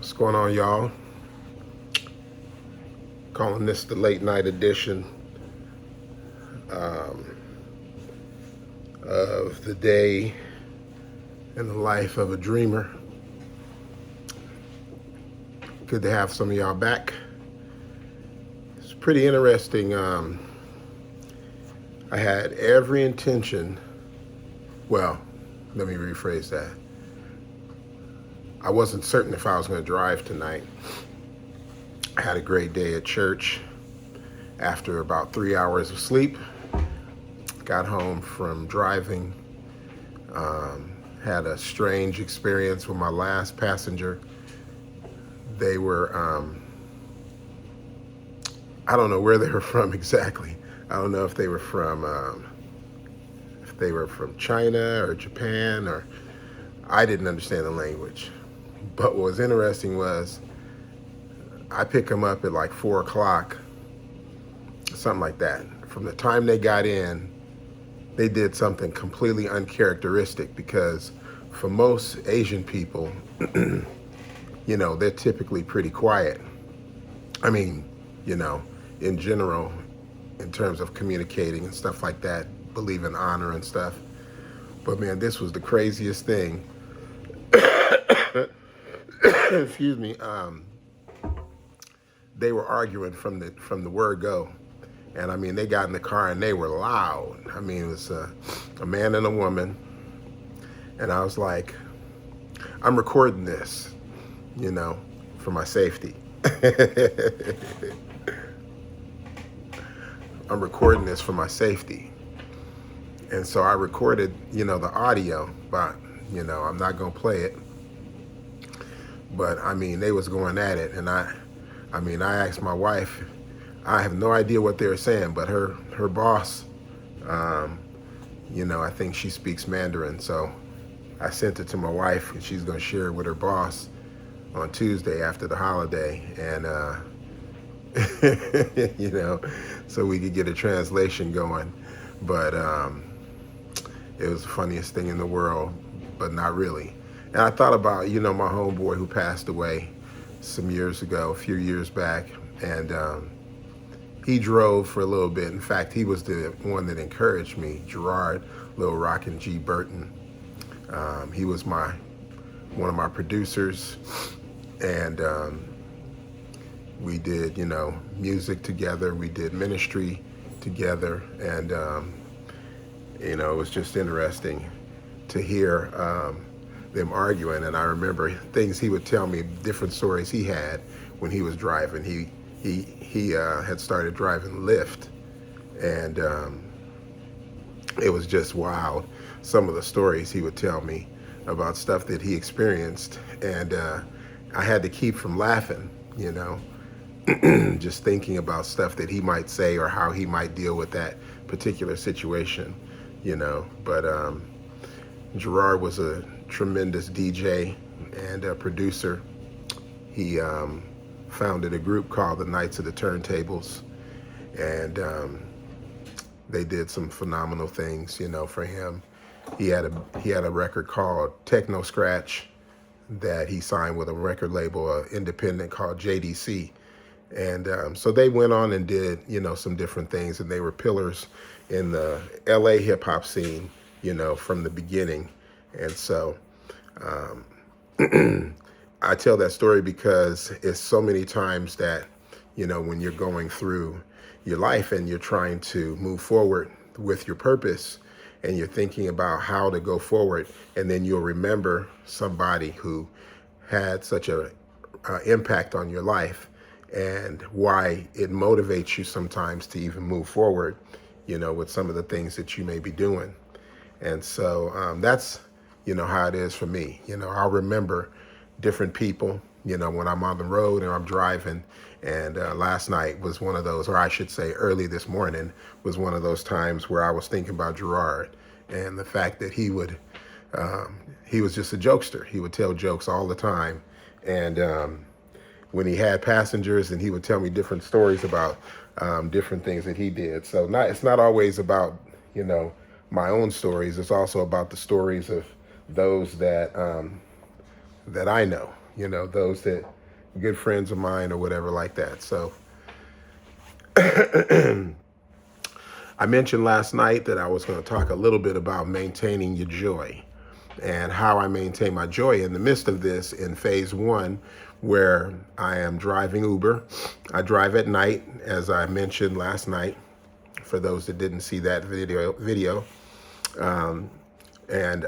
What's going on, y'all? Calling this the late night edition of the day in the life of a dreamer. Good to have some of y'all back. It's pretty interesting. I had every intention, well, let me rephrase that. I wasn't certain if I was going to drive tonight. I had a great day at church. After about 3 hours of sleep, got home from driving. Had a strange experience with my last passenger. They were, I don't know where they were from exactly. I don't know if they were from China or Japan, or I didn't understand the language. But what was interesting was I picked them up at like 4 o'clock, something like that. From the time they got in, they did something completely uncharacteristic, because for most Asian people, they're typically pretty quiet. I mean, in general, in terms of communicating and stuff like that, believe in honor and stuff. But man, this was the craziest thing. Excuse me. They were arguing from the word go. And I mean, they got in the car and they were loud. I mean, it was a man and a woman. And I was like, I'm recording this, for my safety. I'm recording this for my safety. And so I recorded, the audio, but, I'm not going to play it. But I mean, they was going at it. And I asked my wife, I have no idea what they were saying, but her boss, I think she speaks Mandarin. So I sent it to my wife, and she's going to share it with her boss on Tuesday after the holiday. And, so we could get a translation going. But it was the funniest thing in the world, but not really. And I thought about, my homeboy who passed away some years ago, a few years back. And he drove for a little bit. In fact, he was the one that encouraged me, Gerard Lil Rockin' G. Burton. He was one of my producers. And we did, music together. We did ministry together. And, it was just interesting to hear them arguing. And I remember things he would tell me, different stories he had when he was driving. He had started driving Lyft, and it was just wild. Some of the stories he would tell me about stuff that he experienced, and I had to keep from laughing, just thinking about stuff that he might say or how he might deal with that particular situation, But Gerard was a tremendous DJ and a producer. He founded a group called the Knights of the Turntables, and they did some phenomenal things, for him. He had a record called Techno Scratch that he signed with a record label, independent, called JDC. And so they went on and did, some different things, and they were pillars in the LA hip hop scene, from the beginning. And so I tell that story because it's so many times that, when you're going through your life and you're trying to move forward with your purpose, and you're thinking about how to go forward, and then you'll remember somebody who had such a impact on your life, and why it motivates you sometimes to even move forward, with some of the things that you may be doing. And so that's, how it is for me. I'll remember different people, when I'm on the road and I'm driving. And last night was one of those, or I should say early this morning was one of those times where I was thinking about Gerard and the fact that he was just a jokester. He would tell jokes all the time. And when he had passengers, and he would tell me different stories about different things that he did. So it's not always about, my own stories. It's also about the stories of those that I know, those that good friends of mine or whatever like that. So I mentioned last night that I was going to talk a little bit about maintaining your joy and how I maintain my joy in the midst of this in phase one, where I am driving Uber. I drive at night, as I mentioned last night, for those that didn't see that video. And,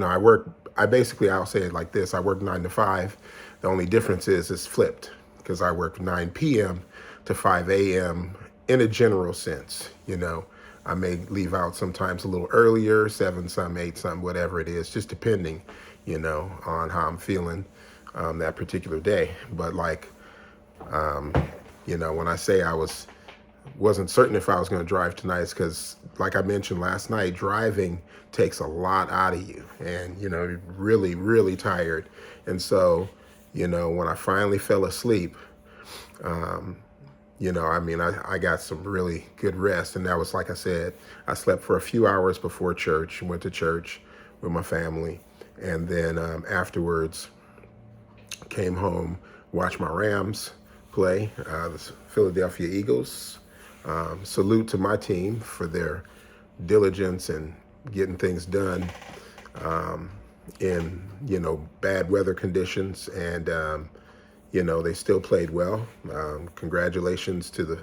I'll say it like this. I work 9 to 5. The only difference is it's flipped because I work 9 p.m. to 5 a.m. in a general sense. I may leave out sometimes a little earlier, 7 some, 8 some, whatever it is, just depending, on how I'm feeling that particular day. But when I say wasn't certain if I was going to drive tonight, it's because, like I mentioned last night, driving takes a lot out of you, and you're really, really tired. And so, when I finally fell asleep, I got some really good rest, and that was, like I said, I slept for a few hours before church, went to church with my family, and then afterwards came home, watched my Rams play, the Philadelphia Eagles. Salute to my team for their diligence and getting things done in bad weather conditions, and they still played well. Congratulations to the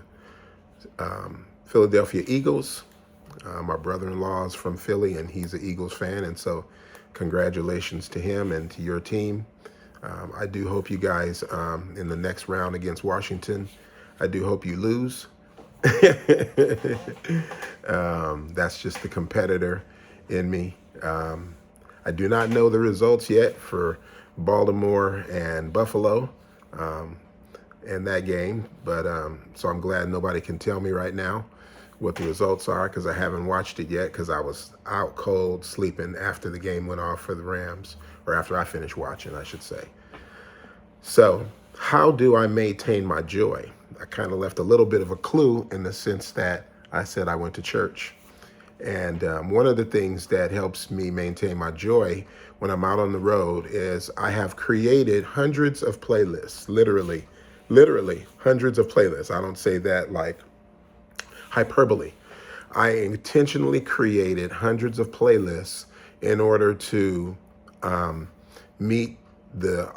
Philadelphia Eagles. My brother-in-law is from Philly, and he's an Eagles fan, and so congratulations to him and to your team. I do hope you guys, in the next round against Washington, I do hope you lose. That's just the competitor in me. I do not know the results yet for Baltimore and Buffalo in that game, but so I'm glad nobody can tell me right now what the results are, because I haven't watched it yet, because I was out cold sleeping after the game went off for the Rams, or after I finished watching, I should say. So how do I maintain my joy? I kind of left a little bit of a clue in the sense that I said I went to church. And one of the things that helps me maintain my joy when I'm out on the road is I have created hundreds of playlists, literally hundreds of playlists. I don't say that like hyperbole. I intentionally created hundreds of playlists in order to meet the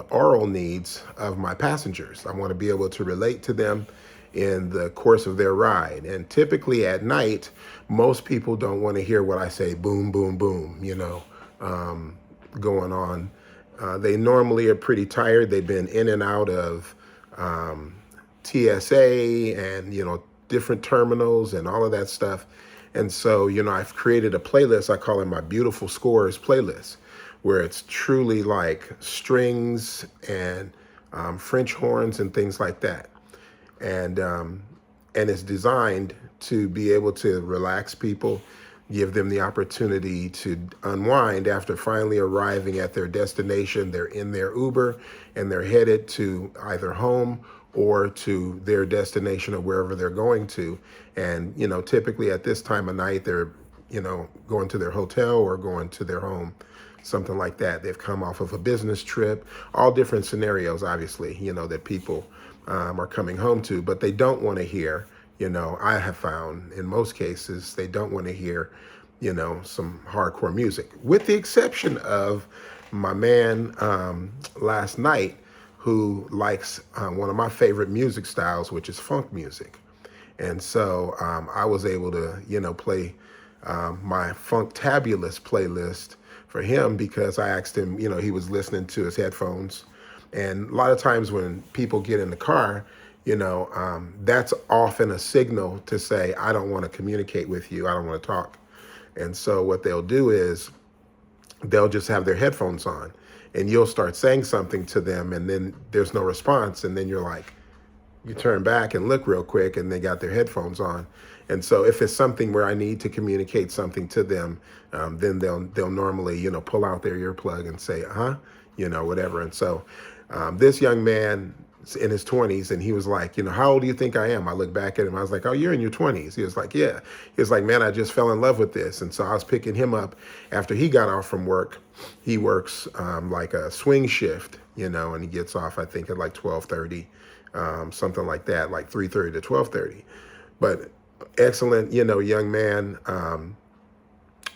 oral needs of my passengers. I want to be able to relate to them in the course of their ride. And typically at night, most people don't want to hear what I say, boom, boom, boom, going on. They normally are pretty tired. They've been in and out of TSA and, different terminals and all of that stuff. And so, I've created a playlist. I call it my Beautiful Scores playlist, where it's truly like strings and French horns and things like that. And it's designed to be able to relax people, give them the opportunity to unwind after finally arriving at their destination. They're in their Uber and they're headed to either home or to their destination or wherever they're going to. And, typically at this time of night, they're, going to their hotel or going to their home, something like that. They've come off of a business trip, all different scenarios, obviously, that people are coming home to, but they don't want to hear, I have found in most cases, they don't want to hear, some hardcore music, with the exception of my man last night, who likes one of my favorite music styles, which is funk music. And so I was able to, play my Funktabulous playlist for him, because I asked him, he was listening to his headphones. And a lot of times when people get in the car, that's often a signal to say, I don't want to communicate with you. I don't want to talk. And so what they'll do is they'll just have their headphones on, and you'll start saying something to them, and then there's no response. And then you're like, you turn back and look real quick, and they got their headphones on. And so if it's something where I need to communicate something to them, then they'll normally, pull out their earplug and say, whatever. And so this young man in his 20s, and he was like, how old do you think I am? I looked back at him. I was like, oh, you're in your 20s. He was like, yeah. He was like, man, I just fell in love with this. And so I was picking him up after he got off from work. He works like a swing shift and he gets off, I think, at like 12:30, something like that, like 3:30 to 12:30. But excellent, young man,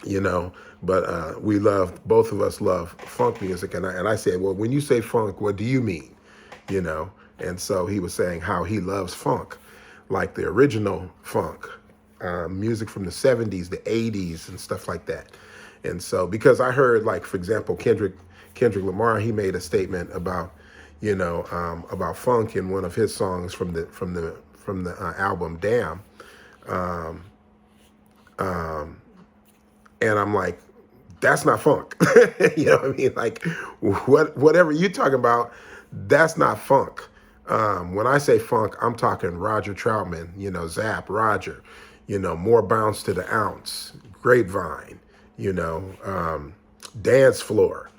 you know, but we love, both of us love funk music. And I said, well, when you say funk, what do you mean? You know? And so he was saying how he loves funk, like the original funk, music from the 70s, the 80s, and stuff like that. And so, because I heard, like, for example, Kendrick Lamar, he made a statement about, about funk in one of his songs from the album Damn. Um, um, and I'm like, that's not funk. You know what I mean? Like, whatever you're talking about, that's not funk. When I say funk, I'm talking Roger Troutman, Zapp, Roger, more bounce to the ounce, Grapevine, dance floor.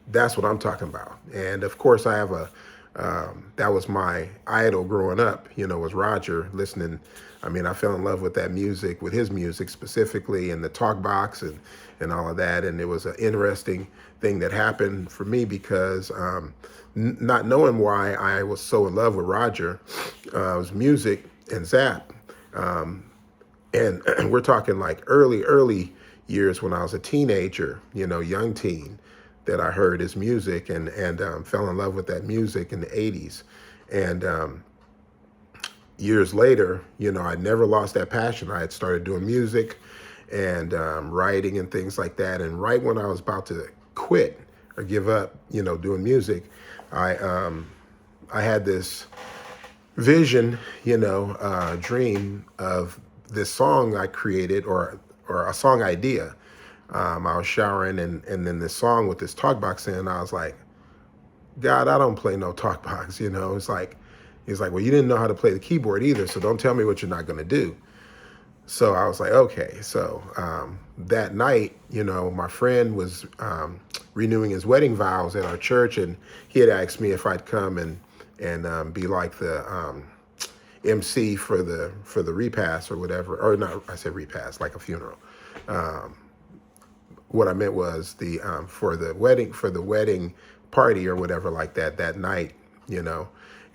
That's what I'm talking about. And of course, I have that was my idol growing up, was Roger, listening. I mean, I fell in love with that music, with his music specifically, and the talk box and all of that. And it was an interesting thing that happened for me because not knowing why I was so in love with Roger, was music and Zapp. And we're talking like early years when I was a teenager, young teen, that I heard his music and fell in love with that music in the 80s. And years later, I never lost that passion. I had started doing music and writing and things like that. And right when I was about to quit or give up, doing music, I had this vision, dream of this song I created or a song idea. I was showering and then this song with this talk box in, I was like, God, I don't play no talk box, It's like, he's like, well, you didn't know how to play the keyboard either, so don't tell me what you're not going to do. So I was like, okay. So that night, my friend was renewing his wedding vows at our church, and he had asked me if I'd come and be like the MC for the repast or whatever, or not. I said repast, like a funeral. What I meant was the for the wedding party or whatever like that night,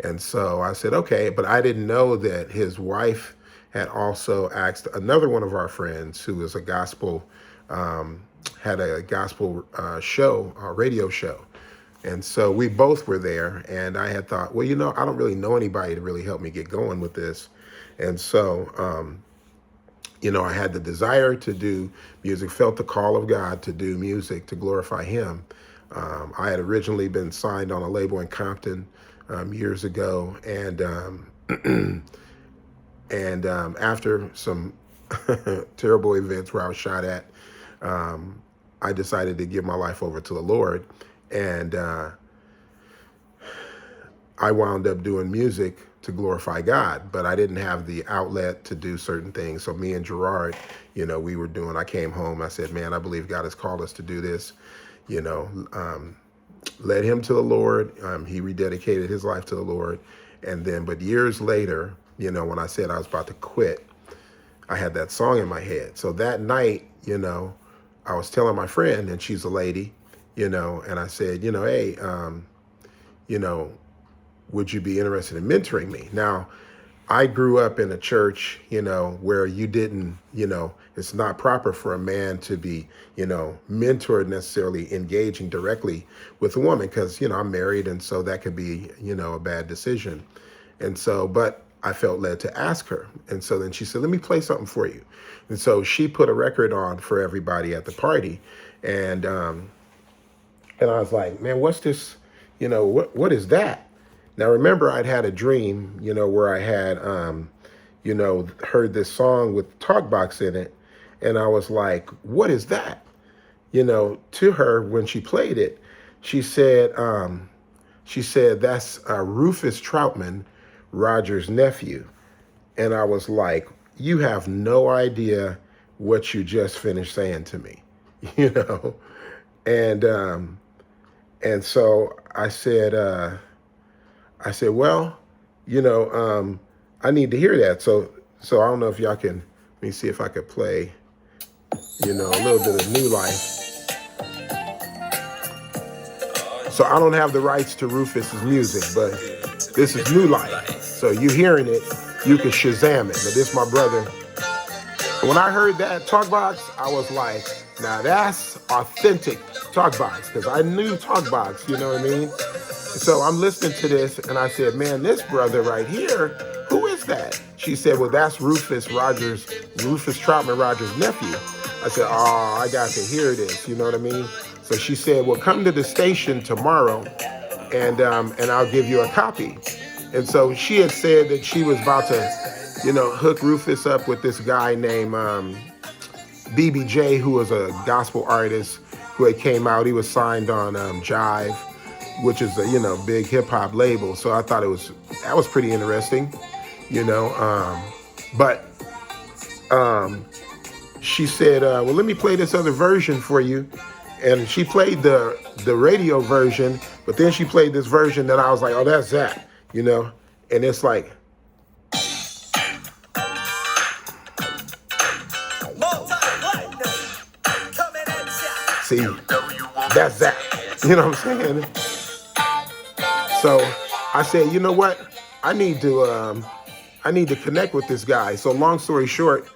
And so I said, okay, but I didn't know that his wife had also asked another one of our friends who was a gospel, had a gospel show, a radio show. And so we both were there, and I had thought, well, I don't really know anybody to really help me get going with this. And so, I had the desire to do music, felt the call of God to do music, to glorify him. I had originally been signed on a label in Compton years ago, and after some terrible events where I was shot at, I decided to give my life over to the Lord, and I wound up doing music to glorify God, but I didn't have the outlet to do certain things. So me and Gerard, I came home, I said, man, I believe God has called us to do this, led him to the Lord. He rededicated his life to the Lord. And then, but years later, when I said I was about to quit, I had that song in my head. So that night, I was telling my friend, and she's a lady, and I said, hey, would you be interested in mentoring me? Now, I grew up in a church, where you didn't, it's not proper for a man to be, mentored, necessarily engaging directly with a woman because, I'm married, and so that could be, a bad decision. And so, but I felt led to ask her. And so then she said, let me play something for you. And so she put a record on for everybody at the party. And I was like, man, what's this, what is that? Now, remember, I'd had a dream, where I had, heard this song with talkbox in it. And I was like, what is that? To her, when she played it, she said, that's Rufus Troutman, Roger's nephew. And I was like, you have no idea what you just finished saying to me, And so I said, well, I need to hear that. So I don't know if y'all can, let me see if I could play, a little bit of New Life. So I don't have the rights to Rufus's music, but this is New Life. So you hearing it, you can Shazam it. But this my brother. When I heard that Talkbox, I was like, now that's authentic Talkbox, because I knew Talkbox, you know what I mean? So I'm listening to this and I said, man, this brother right here, who is that? She said, well, that's Rufus Troutman Rogers' nephew. I said, oh, I got to hear this, you know what I mean? So she said, well, come to the station tomorrow and I'll give you a copy. And so she had said that she was about to, hook Rufus up with this guy named BBJ, who was a gospel artist who had came out. He was signed on Jive, which is a big hip hop label. So I thought that was pretty interesting, But she said, well, let me play this other version for you. And she played the radio version, but then she played this version that I was like, oh, that's that, And it's like, see, that's that. You know what I'm saying? So I said, you know what? I need to connect with this guy. So long story short,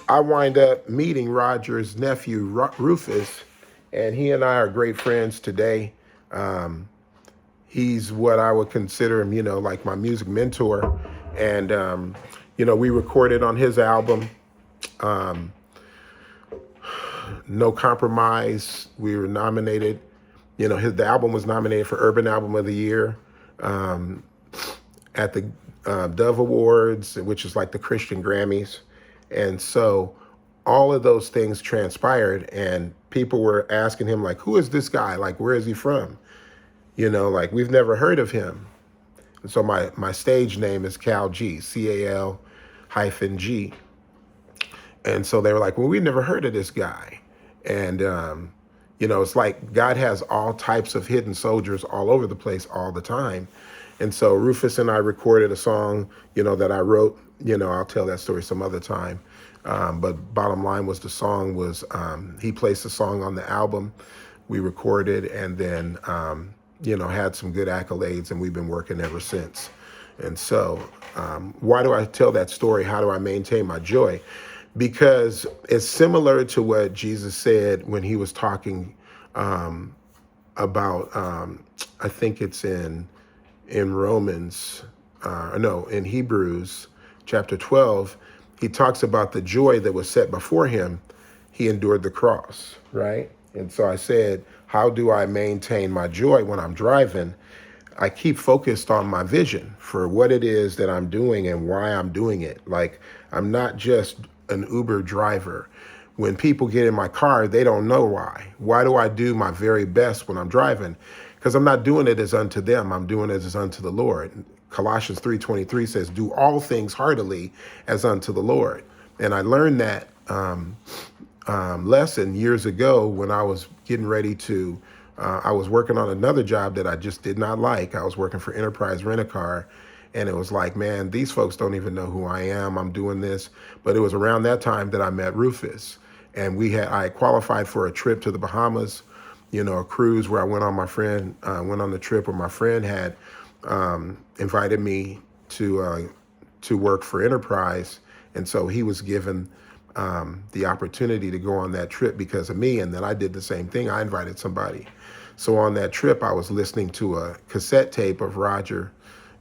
I wind up meeting Roger's nephew, Rufus, and he and I are great friends today. He's what I would consider him, like my music mentor. And, we recorded on his album, No Compromise. We were nominated, the album was nominated for Urban Album of the Year at the Dove Awards, which is like the Christian Grammys. And so all of those things transpired, and people were asking him, like, who is this guy? Like, where is he from? Like, we've never heard of him. And so my stage name is Cal G, CAL-G. And so they were like, well, we never heard of this guy. And, it's like God has all types of hidden soldiers all over the place all the time. And so Rufus and I recorded a song, that I wrote. I'll tell that story some other time. But bottom line was the song was, he placed the song on the album. We recorded and then, had some good accolades, and we've been working ever since. And so why do I tell that story? How do I maintain my joy? Because it's similar to what Jesus said when he was talking about, I think it's in Romans, in Hebrews chapter 12, he talks about the joy that was set before him. He endured the cross, right? And so I said, how do I maintain my joy when I'm driving? I keep focused on my vision for what it is that I'm doing and why I'm doing it. Like, I'm not just an Uber driver. When people get in my car, they don't know why. Why do I do my very best when I'm driving? Because I'm not doing it as unto them. I'm doing it as unto the Lord. Colossians 3:23 says, do all things heartily as unto the Lord. And I learned that lesson years ago when I was getting ready to, I was working on another job that I just did not like. I was working for Enterprise Rent-A-Car. And it was like, man, these folks don't even know who I am. I'm doing this. But it was around that time that I met Rufus. And I qualified for a trip to the Bahamas, a cruise where I went on the trip where my friend had invited me to work for Enterprise. And so he was given the opportunity to go on that trip because of me. And then I did the same thing. I invited somebody. So on that trip, I was listening to a cassette tape of Roger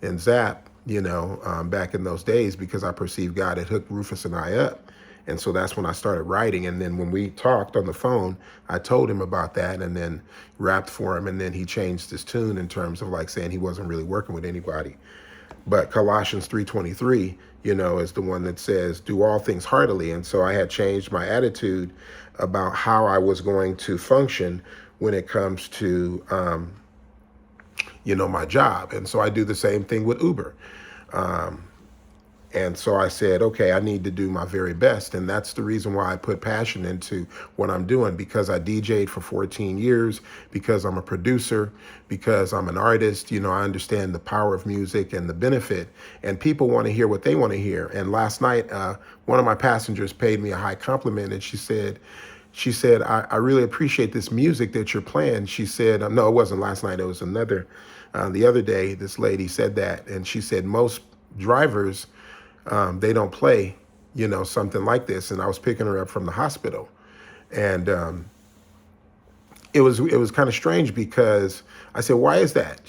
and Zapp, back in those days, because I perceived God had hooked Rufus and I up. And so that's when I started writing. And then when we talked on the phone, I told him about that and then rapped for him. And then he changed his tune in terms of like saying he wasn't really working with anybody. But Colossians 3:23, is the one that says, do all things heartily. And so I had changed my attitude about how I was going to function when it comes to, my job. And so I do the same thing with Uber. And so I said, okay, I need to do my very best. And that's the reason why I put passion into what I'm doing, because I DJ'd for 14 years, because I'm a producer, because I'm an artist. I understand the power of music and the benefit, and people want to hear what they want to hear. And last night, one of my passengers paid me a high compliment, and she said, she said, I really appreciate this music that you're playing. She said, no, it wasn't last night. It was the other day, this lady said that. And she said, most drivers, they don't play, something like this. And I was picking her up from the hospital. And it was kind of strange because I said, why is that?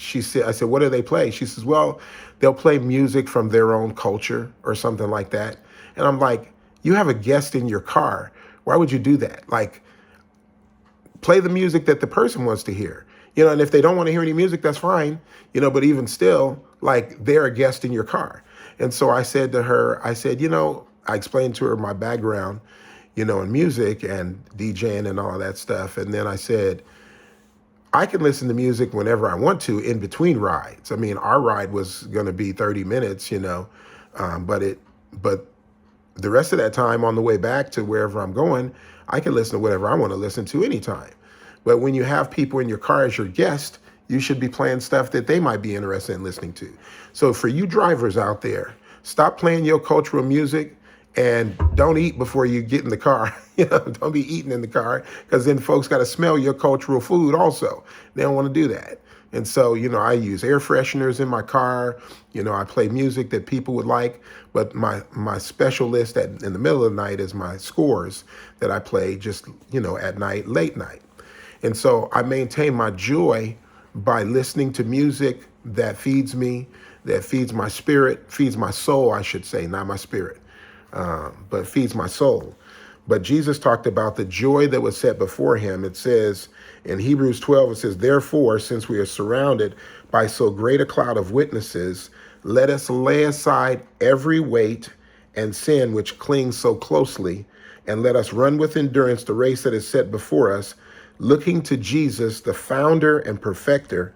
I said, what do they play? She says, well, they'll play music from their own culture or something like that. And I'm like, you have a guest in your car. Why would you do that? Like, play the music that the person wants to hear. And if they don't want to hear any music, that's fine. But even still, like, they're a guest in your car. And so I said to her, I said, I explained to her my background, in music and DJing and all of that stuff. And then I said, I can listen to music whenever I want to in between rides. I mean, our ride was going to be 30 minutes, but the rest of that time on the way back to wherever I'm going, I can listen to whatever I want to listen to anytime. But when you have people in your car as your guest, you should be playing stuff that they might be interested in listening to. So for you drivers out there, stop playing your cultural music and don't eat before you get in the car. Don't be eating in the car, because then folks got to smell your cultural food also. They don't want to do that. And so, I use air fresheners in my car. I play music that people would like. But my special list in the middle of the night is my scores that I play just, at night, late night. And so I maintain my joy by listening to music that feeds me, that feeds my spirit, feeds my soul, I should say, not my spirit, but feeds my soul. But Jesus talked about the joy that was set before him. It says in Hebrews 12, it says, therefore, since we are surrounded by so great a cloud of witnesses, let us lay aside every weight and sin which clings so closely, and let us run with endurance the race that is set before us, looking to Jesus, the founder and perfecter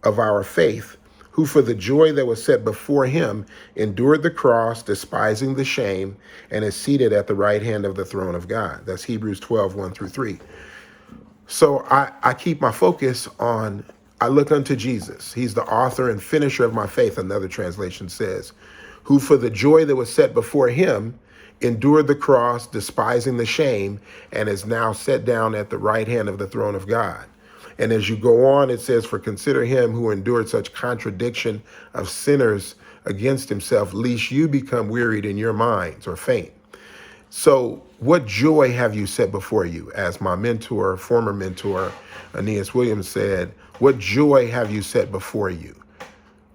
of our faith, who for the joy that was set before him endured the cross, despising the shame, and is seated at the right hand of the throne of God. That's Hebrews 12, 1-3. So I keep my focus on, I look unto Jesus. He's the author and finisher of my faith, another translation says, who for the joy that was set before him endured the cross, despising the shame, and is now set down at the right hand of the throne of God. And as you go on, it says, for consider him who endured such contradiction of sinners against himself, lest you become wearied in your minds or faint. So what joy have you set before you? As my mentor, former mentor, Aeneas Williams said, what joy have you set before you?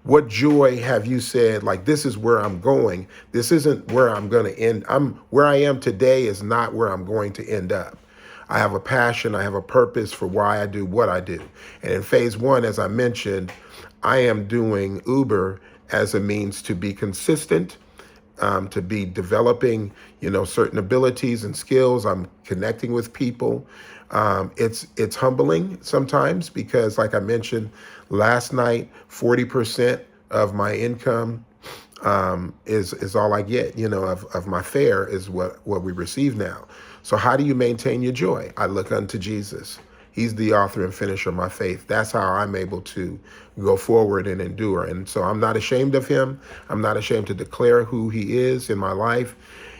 What joy have you said, like, this is where I'm going. This isn't where I'm going to end. Where I am today is not where I'm going to end up. I have a passion, I have a purpose for why I do what I do. And in phase one, as I mentioned, I am doing Uber as a means to be consistent, to be developing, certain abilities and skills. I'm connecting with people. It's humbling sometimes because, like I mentioned last night, 40% of my income is all I get, of my fare is what we receive now. So how do you maintain your joy? I look unto Jesus. He's the author and finisher of my faith. That's how I'm able to go forward and endure. And so I'm not ashamed of him. I'm not ashamed to declare who he is in my life.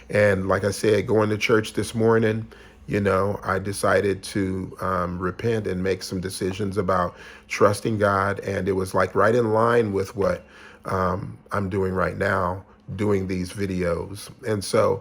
And like I said, going to church this morning, I decided to repent and make some decisions about trusting God. And it was like right in line with what I'm doing right now, doing these videos. And so